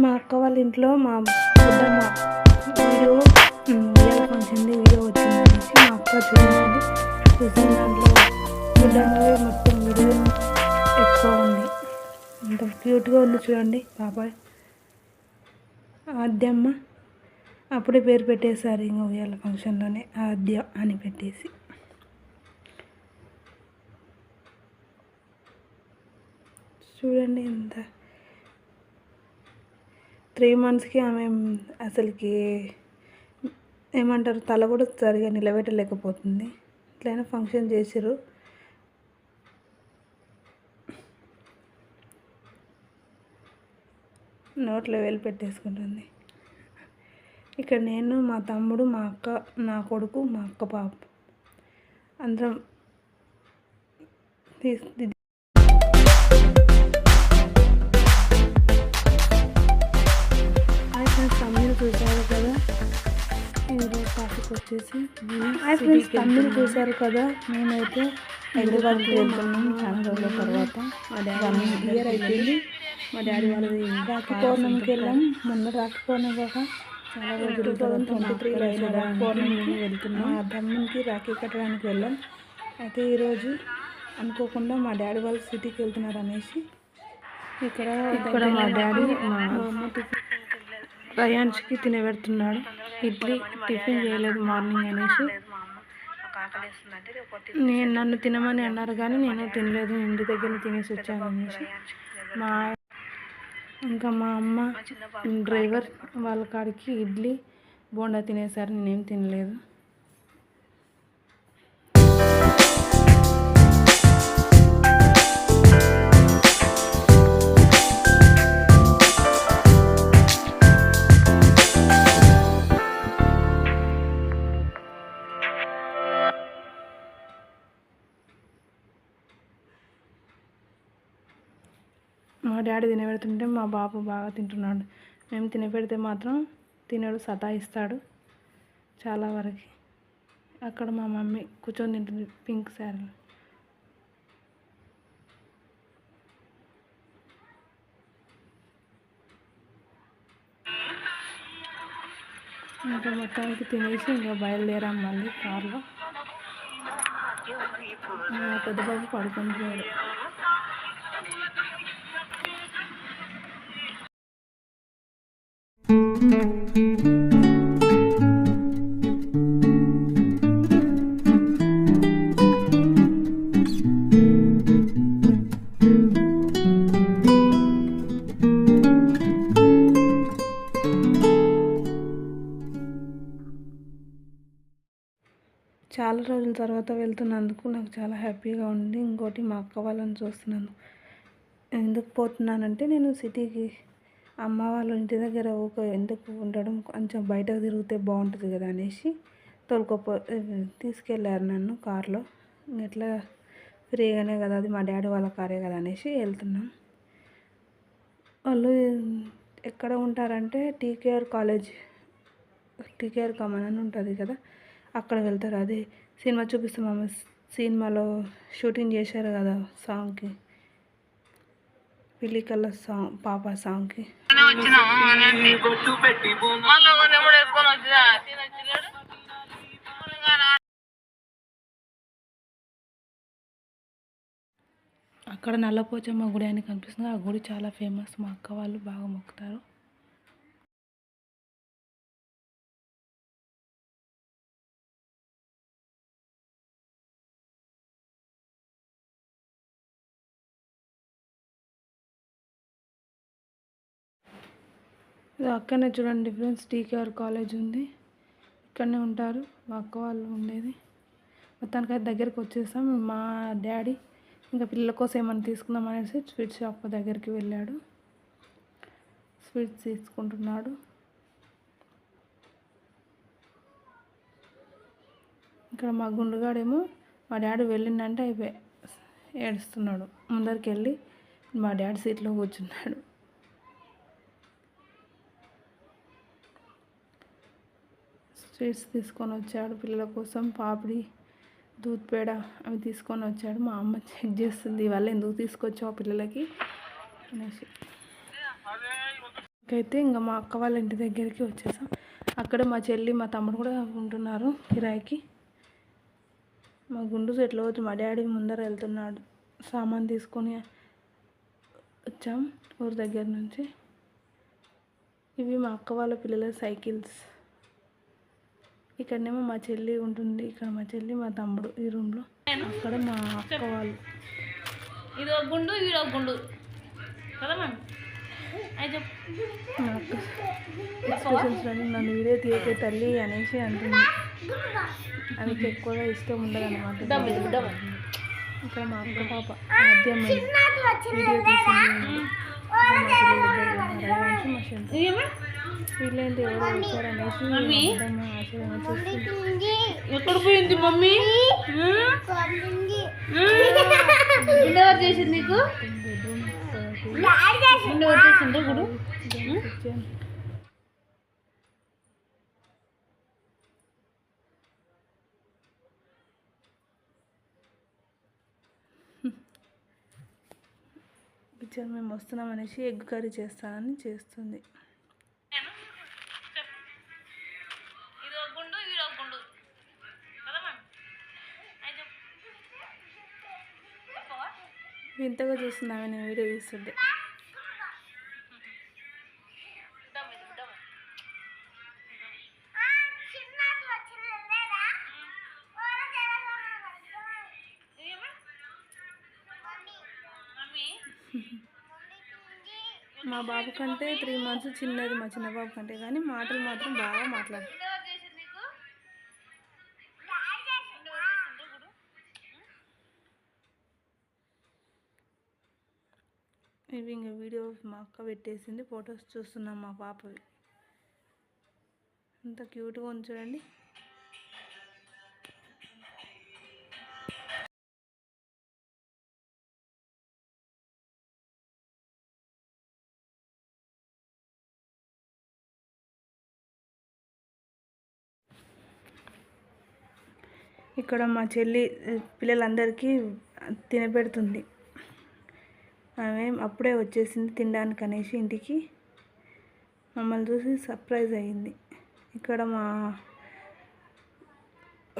మా అక్క వాళ్ళ ఇంట్లో మా బుడ్డమ్మ వీడియో ఉయ్యాల ఫంక్షన్ వీడియో వచ్చిందనేసి మా అక్క చూసింది. చూసిన దాంట్లో బుడ్డమ్మవే మొత్తం వీడియో ఎక్కువ ఉంది. అంత క్యూట్గా ఉంది చూడండి పాప ఆద్యమ్మ. అప్పుడే పేరు పెట్టేశారు ఇంకా ఉయ్యాల ఫంక్షన్లోనే ఆద్య అని పెట్టేసి. చూడండి ఎంత 3 monthsకి ఆమె అసలుకి ఏమంటారు తల కూడా సరిగా నిలబెట్టలేకపోతుంది. ఇట్లయినా ఫంక్షన్ చేసిర్రు. నోట్లో వేలు పెట్టేసుకుంటుంది. ఇక్కడ నేను, మా తమ్ముడు, మా అక్క, నా కొడుకు, మా అక్క పాప అందరం తమ్ముడు చూశారు కదా. ఈరోజు టాపిక్ వచ్చేసి తమ్ముడు చూశారు కదా. మేమైతే హైదరాబాద్కి వెళ్తున్నాం చాలా రోజుల తర్వాత. మా డాడీ 1 year అయిపోయింది. మా డాడీ వాళ్ళది రాఖీ పౌర్ణమికి వెళ్ళాం. మొన్న రాఖీ పౌర్ణమి కాక చాలా రోజులు 2023లో రాఖీ పౌర్ణమి మేము వెళ్తున్నాం. మా తమ్మునికి రాఖీ కట్టడానికి వెళ్ళాం. అయితే ఈరోజు అనుకోకుండా మా డాడీ వాళ్ళు సిటీకి వెళ్తున్నారు అనేసి ఇక్కడ మా డాడీ మా అమ్మ రయాన్స్కి తినబెడుతున్నాడు. ఇడ్లీ టిఫిన్ చేయలేదు మార్నింగ్ అనేసి. నన్ను తినమని అన్నారు కానీ నేను తినలేదు, ఇంటి దగ్గర తినేసి వచ్చాను అనేసి. ఇంకా మా అమ్మ డ్రైవర్ వాళ్ళ కాడికి ఇడ్లీ బోండా తినేసారు, నేనేం తినలేదు. మా డాడీ తినబెడుతుంటే మా బాబు బాగా తింటున్నాడు. మేము తినబెడితే మాత్రం తినడు, సతాయిస్తాడు చాలా వరకు. అక్కడ మా మమ్మీ కూర్చొని తింటుంది పింక్ శారీలో. ఇంకా మొత్తానికి తినేసి ఇంకా బయలుదేరాం మళ్ళీ కార్లో. పెద్ద బాబు పడుకొని పోయాడు. చాలా రోజుల తర్వాత వెళ్తున్నందుకు నాకు చాలా హ్యాపీగా ఉంది. ఇంకోటి మా అక్క వాళ్ళని చూస్తున్నాను. ఎందుకు పోతున్నానంటే నేను సిటీకి అమ్మ వాళ్ళ ఇంటి దగ్గర ఎందుకు ఉండడం, కొంచెం బయటకు తిరిగితే బాగుంటుంది కదా అనేసి తీసుకెళ్ళారు నన్ను కార్లో. ఎట్లా ఫ్రీగానే కదా, అది మా డాడీ వాళ్ళ కారే కదా అనేసి వెళ్తున్నాం. వాళ్ళు ఎక్కడ ఉంటారంటే టీకేఆర్ కాలేజ్, టీకేఆర్ కామన్ అని ఉంటుంది కదా, అక్కడ వెళ్తారు. అదే సినిమా చూపిస్తాం, సినిమాలో షూటింగ్ చేశారు కదా సాంగ్కి, పిల్లి కళ్ళ సాంగ్, పాప సాంగ్కి. అక్కడ నల్లపోచమ్మ గుడి అని కనిపిస్తుంది. ఆ గుడి చాలా ఫేమస్, మా అక్క వాళ్ళు బాగా మొక్కుతారు. అక్కడనే చూడండి ఫ్రెండ్స్, టీకేఆర్ కాలేజ్ ఉంది, ఇక్కడనే ఉంటారు మా అక్క వాళ్ళు ఉండేది. మొత్తానికి దగ్గరికి వచ్చేసాం. మా డాడీ ఇంకా పిల్లల కోసం ఏమైనా తీసుకుందాం అనేసి స్వీట్ షాప్ దగ్గరికి వెళ్ళాడు. స్వీట్స్ తీసుకుంటున్నాడు. ఇక్కడ మా గుండుగాడేమో మా డాడీ వెళ్ళిందంటే అయిపోయి ఏడుస్తున్నాడు. ముందరికి వెళ్ళి మా డాడీ సీట్లో కూర్చున్నాడు. స్వీట్స్ తీసుకొని వచ్చాడు పిల్లల కోసం, పాపిడి, దూద్ పేడ అవి తీసుకొని వచ్చాడు. మా అమ్మ చెక్ చేస్తుంది, ఇవాళ ఎందుకు తీసుకొచ్చావు పిల్లలకి అనేసి. అయితే ఇంకా మా అక్క వాళ్ళ ఇంటి దగ్గరికి వచ్చేసాం. అక్కడ మా చెల్లి మా తమ్ముడు కూడా ఉంటున్నారు కిరాయికి. మా గుండు సెటిల్ అవుతుంది. మా డాడీ ముందర వెళ్తున్నాడు. సామాన్ తీసుకొని వచ్చాం ఊరి దగ్గర నుంచి. ఇవి మా అక్క వాళ్ళ పిల్లల సైకిల్స్. ఇక్కడనేమో మా చెల్లి ఉంటుంది. ఇక్కడ మా చెల్లి మా తమ్ముడు ఈ రూమ్లో. అక్కడ మా అక్క వాళ్ళు. ఇది ఒక గుండు, ఇది ఒక గుండు కదా మ్యామ్. మా అక్క ఎక్స్ప్రెషన్స్ నన్ను వీడియో తీయకే తల్లి అనేసి అంటుంది. ఆమెకి ఎక్కువగా ఇష్టం ఉండదు అన్నమాట. ఇక్కడ మా అక్క పాప మధ్య వీడియో తీసింది. వీళ్ళేంటి ఎవరో వచ్చారనేసి ఆశ్చర్యం వచ్చేసి ఎక్కడ పోయింది మమ్మీ? ఎవరు చేసింది నీకు? ఎవరు చేసింది గుడు? పిక్చర్ మేము వస్తున్నాం అనేసి ఎగ్ కర్రీ చేస్తానని చేస్తుంది. వింతగా చూస్తున్నామే నేను వీడియో తీస్తుంటే. మా బాబు కంటే 3 months చిన్నది మా చిన్న బాబు కంటే, కానీ మాటలు మాత్రం బాగా మాట్లాడుతుంది. ఇవి ఇంకా వీడియో మా అక్క పెట్టేసింది. ఫొటోస్ చూస్తున్నాం మా పాపవి. ఎంత క్యూట్గా ఉంది చూడండి. ఇక్కడ మా చెల్లి పిల్లలందరికీ తినబెడుతుంది. ఆమె అప్పుడే వచ్చేసింది తినడానికి అనేసి ఇంటికి. మమ్మల్ని చూసి సర్ప్రైజ్ అయ్యింది. ఇక్కడ మా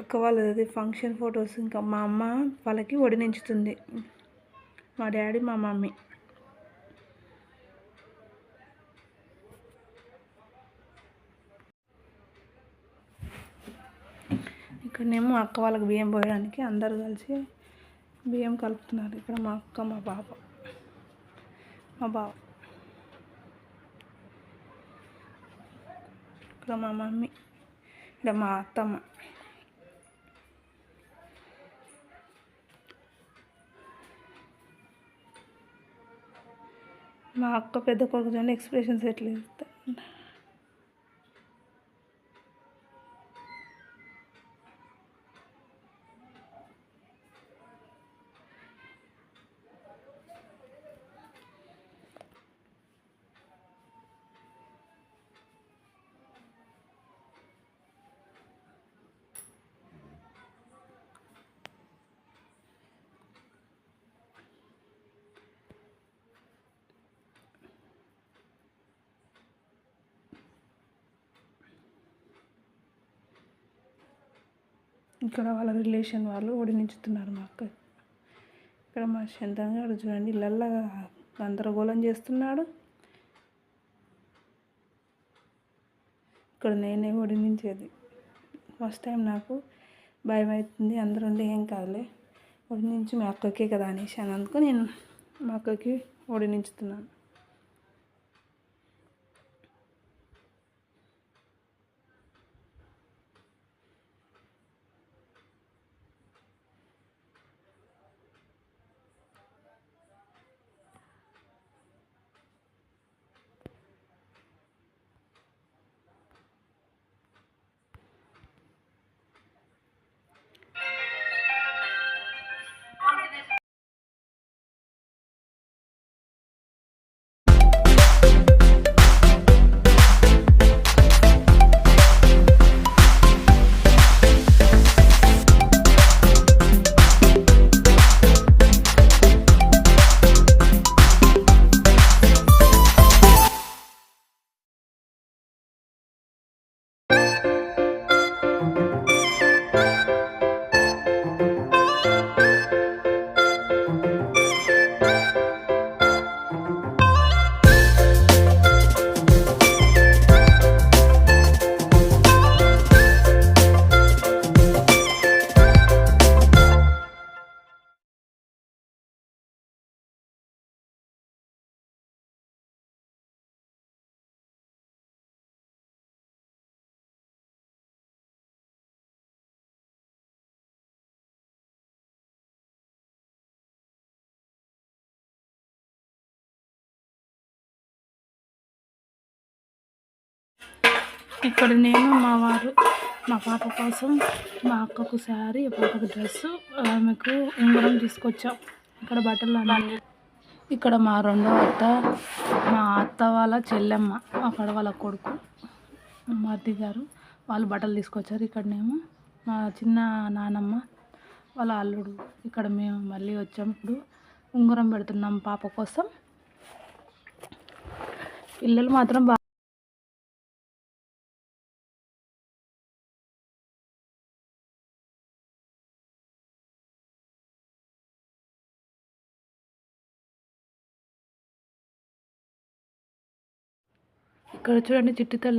అక్క వాళ్ళది ఫంక్షన్ ఫొటోస్. ఇంకా మా అమ్మ వాళ్ళకి వడినించుతుంది. మా డాడీ మా మమ్మీ. ఇక్కడనేమో అక్క వాళ్ళకి బియ్యం పోయడానికి అందరు కలిసి బియ్యం కలుపుతున్నారు. ఇక్కడ మా అక్క మా పాప మా బావ. ఇక్కడ మా మమ్మీ. ఇక్కడ మా అత్తమ్మ. మా అక్క పెద్ద కొడుకు చూడండి ఎక్స్ప్రెషన్స్ ఎట్లా ఇస్తా. ఇక్కడ వాళ్ళ రిలేషన్ వాళ్ళు వడినించుతున్నారు మా అక్క. ఇక్కడ మా శంతన్ గారు చూడండి ఇళ్ళల్లో గందరగోళం చేస్తున్నాడు. ఇక్కడ నేనే వడినించేది. ఫస్ట్ టైం నాకు భయం అవుతుంది. అందరూ ఉండి ఏం కాదులే వడినించి మా అక్కకే కదా అనేసి అందుకు నేను మా అక్కకి వడినించుతున్నాను. ఇక్కడ నేను మా వారు మా పాప కోసం మా అక్కకు శారీ పాపకు డ్రెస్సు ఆమెకు ఉంగరం తీసుకొచ్చాం. ఇక్కడ బట్టలు అన్నీ. ఇక్కడ మా రెండో అత్త మా అత్త వాళ్ళ చెల్లెమ్మ అక్కడ వాళ్ళ కొడుకు మా అత్తయ్య గారు వాళ్ళు బట్టలు తీసుకొచ్చారు. ఇక్కడనేమో మా చిన్న నానమ్మ వాళ్ళ అల్లుడు. ఇక్కడ మేము మళ్ళీ వచ్చాం. ఇప్పుడు ఉంగరం పెడుతున్నాం పాప కోసం. పిల్లలు మాత్రం ఇక్కడ చూడండి చిట్టి తల్లి